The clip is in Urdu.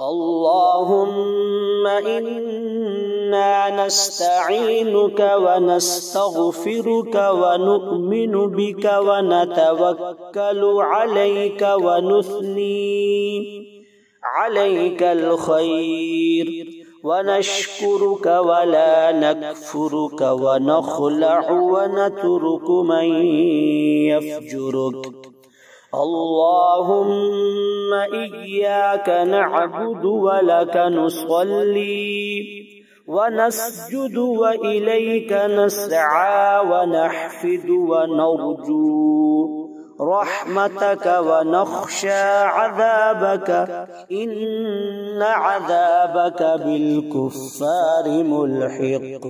اللهم إنا نستعينك ونستغفرك ونؤمن بك ونتوكل عليك ونثني عليك الخير ونشكرك ولا نكفرك ونخلع ونترك من يفجرك. اللهم إياك نعبد ولك نصلي ونسجد وإليك نسعى ونحفد ونرجو رحمتك ونخشى عذابك إن عذابك بالكفار ملحق.